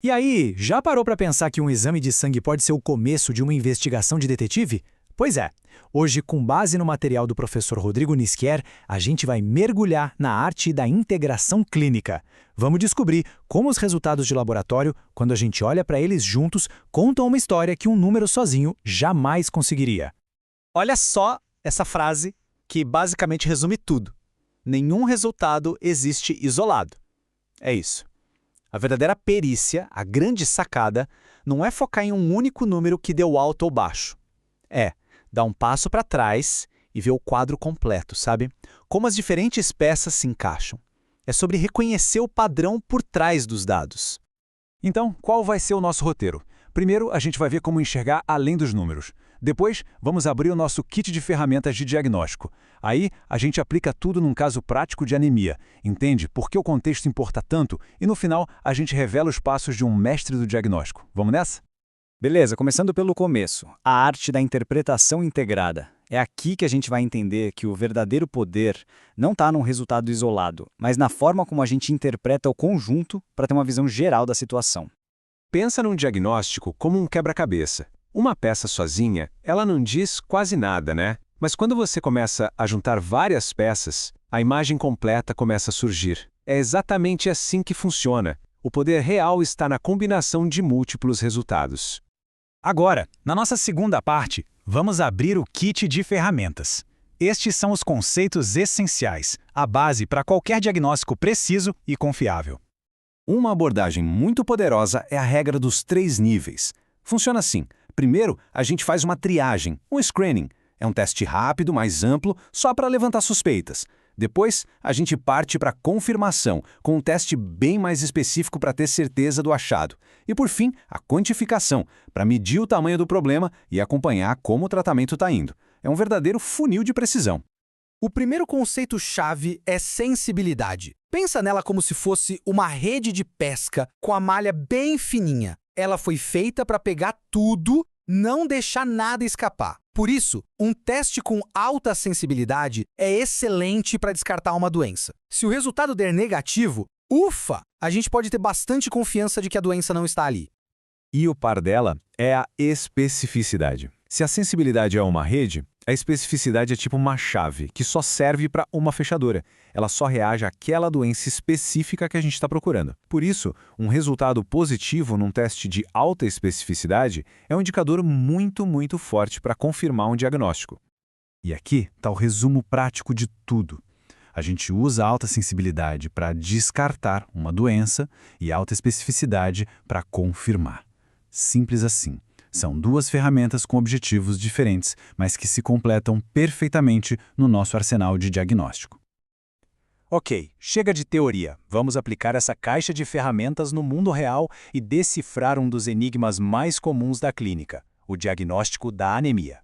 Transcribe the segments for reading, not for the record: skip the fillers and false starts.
E aí, já parou para pensar que um exame de sangue pode ser o começo de uma investigação de detetive? Pois é, hoje, com base no material do professor Rodrigo Nisquier, a gente vai mergulhar na arte da integração clínica. Vamos descobrir como os resultados de laboratório, quando a gente olha para eles juntos, contam uma história que um número sozinho jamais conseguiria. Olha só essa frase que basicamente resume tudo. Nenhum resultado existe isolado. É isso. A verdadeira perícia, a grande sacada, não é focar em um único número que deu alto ou baixo. É dar um passo para trás e ver o quadro completo, sabe? Como as diferentes peças se encaixam. É sobre reconhecer o padrão por trás dos dados. Então, qual vai ser o nosso roteiro? Primeiro, a gente vai ver como enxergar além dos números. Depois, vamos abrir o nosso kit de ferramentas de diagnóstico. Aí, a gente aplica tudo num caso prático de anemia, entende por que o contexto importa tanto e, no final, a gente revela os passos de um mestre do diagnóstico. Vamos nessa? Beleza, começando pelo começo, a arte da interpretação integrada. É aqui que a gente vai entender que o verdadeiro poder não está num resultado isolado, mas na forma como a gente interpreta o conjunto para ter uma visão geral da situação. Pensa num diagnóstico como um quebra-cabeça. Uma peça sozinha, ela não diz quase nada, né? Mas quando você começa a juntar várias peças, a imagem completa começa a surgir. É exatamente assim que funciona. O poder real está na combinação de múltiplos resultados. Agora, na nossa segunda parte, vamos abrir o kit de ferramentas. Estes são os conceitos essenciais, a base para qualquer diagnóstico preciso e confiável. Uma abordagem muito poderosa é a regra dos 3 níveis. Funciona assim. Primeiro, a gente faz uma triagem, um screening. É um teste rápido, mais amplo, só para levantar suspeitas. Depois, a gente parte para a confirmação, com um teste bem mais específico para ter certeza do achado. E por fim, a quantificação, para medir o tamanho do problema e acompanhar como o tratamento está indo. É um verdadeiro funil de precisão. O primeiro conceito-chave é sensibilidade. Pensa nela como se fosse uma rede de pesca com a malha bem fininha. Ela foi feita para pegar tudo, não deixar nada escapar. Por isso, um teste com alta sensibilidade é excelente para descartar uma doença. Se o resultado der negativo, ufa! A gente pode ter bastante confiança de que a doença não está ali. E o par dela é a especificidade. Se a sensibilidade é uma rede, a especificidade é tipo uma chave, que só serve para uma fechadura. Ela só reage àquela doença específica que a gente está procurando. Por isso, um resultado positivo num teste de alta especificidade é um indicador muito forte para confirmar um diagnóstico. E aqui está o resumo prático de tudo. A gente usa a alta sensibilidade para descartar uma doença e alta especificidade para confirmar. Simples assim. São 2 ferramentas com objetivos diferentes, mas que se completam perfeitamente no nosso arsenal de diagnóstico. Ok, chega de teoria. Vamos aplicar essa caixa de ferramentas no mundo real e decifrar um dos enigmas mais comuns da clínica, o diagnóstico da anemia.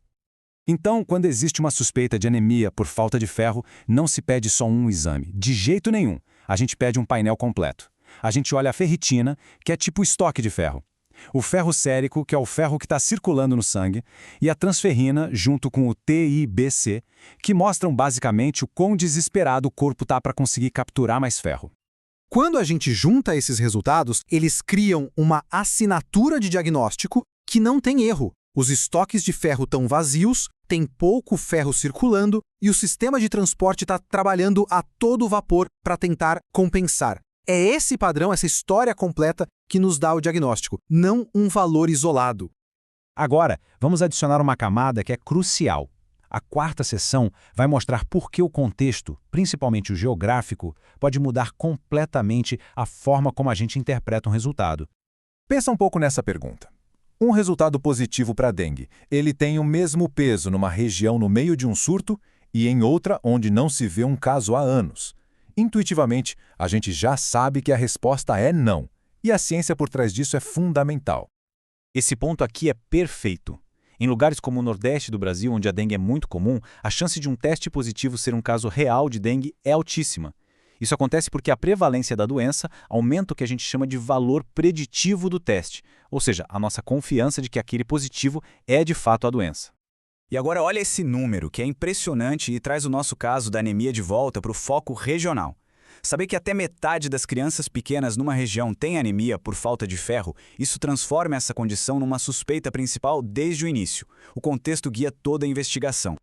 Então, quando existe uma suspeita de anemia por falta de ferro, não se pede só um exame, de jeito nenhum. A gente pede um painel completo. A gente olha a ferritina, que é tipo estoque de ferro. O ferro sérico, que é o ferro que está circulando no sangue, e a transferrina, junto com o TIBC, que mostram basicamente o quão desesperado o corpo está para conseguir capturar mais ferro. Quando a gente junta esses resultados, eles criam uma assinatura de diagnóstico que não tem erro. Os estoques de ferro estão vazios, tem pouco ferro circulando e o sistema de transporte está trabalhando a todo vapor para tentar compensar. É esse padrão, essa história completa que nos dá o diagnóstico, não um valor isolado. Agora, vamos adicionar uma camada que é crucial. A 4ª sessão vai mostrar por que o contexto, principalmente o geográfico, pode mudar completamente a forma como a gente interpreta um resultado. Pensa um pouco nessa pergunta. Um resultado positivo para dengue, ele tem o mesmo peso numa região no meio de um surto e em outra onde não se vê um caso há anos. Intuitivamente, a gente já sabe que a resposta é não, e a ciência por trás disso é fundamental. Esse ponto aqui é perfeito. Em lugares como o Nordeste do Brasil, onde a dengue é muito comum, a chance de um teste positivo ser um caso real de dengue é altíssima. Isso acontece porque a prevalência da doença aumenta o que a gente chama de valor preditivo do teste, ou seja, a nossa confiança de que aquele positivo é de fato a doença. E agora olha esse número, que é impressionante e traz o nosso caso da anemia de volta para o foco regional. Saber que até metade das crianças pequenas numa região tem anemia por falta de ferro, isso transforma essa condição numa suspeita principal desde o início. O contexto guia toda a investigação.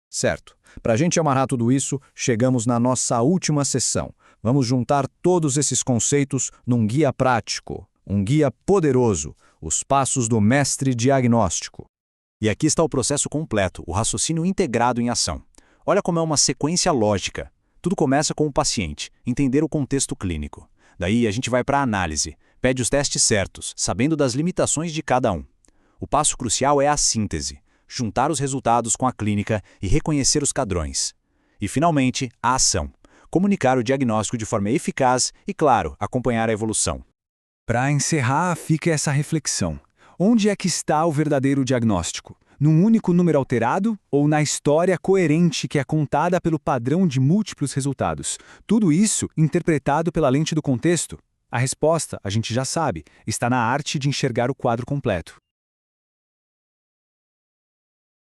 Certo. Para a gente amarrar tudo isso, chegamos na nossa última sessão. Vamos juntar todos esses conceitos num guia prático, um guia poderoso, os passos do mestre diagnóstico. E aqui está o processo completo, o raciocínio integrado em ação. Olha como é uma sequência lógica. Tudo começa com o paciente, entender o contexto clínico. Daí a gente vai para a análise, pede os testes certos, sabendo das limitações de cada um. O passo crucial é a síntese, juntar os resultados com a clínica e reconhecer os padrões. E, finalmente, a ação, comunicar o diagnóstico de forma eficaz e, claro, acompanhar a evolução. Para encerrar, fica essa reflexão. Onde é que está o verdadeiro diagnóstico? Num único número alterado ou na história coerente que é contada pelo padrão de múltiplos resultados? Tudo isso interpretado pela lente do contexto? A resposta, a gente já sabe, está na arte de enxergar o quadro completo.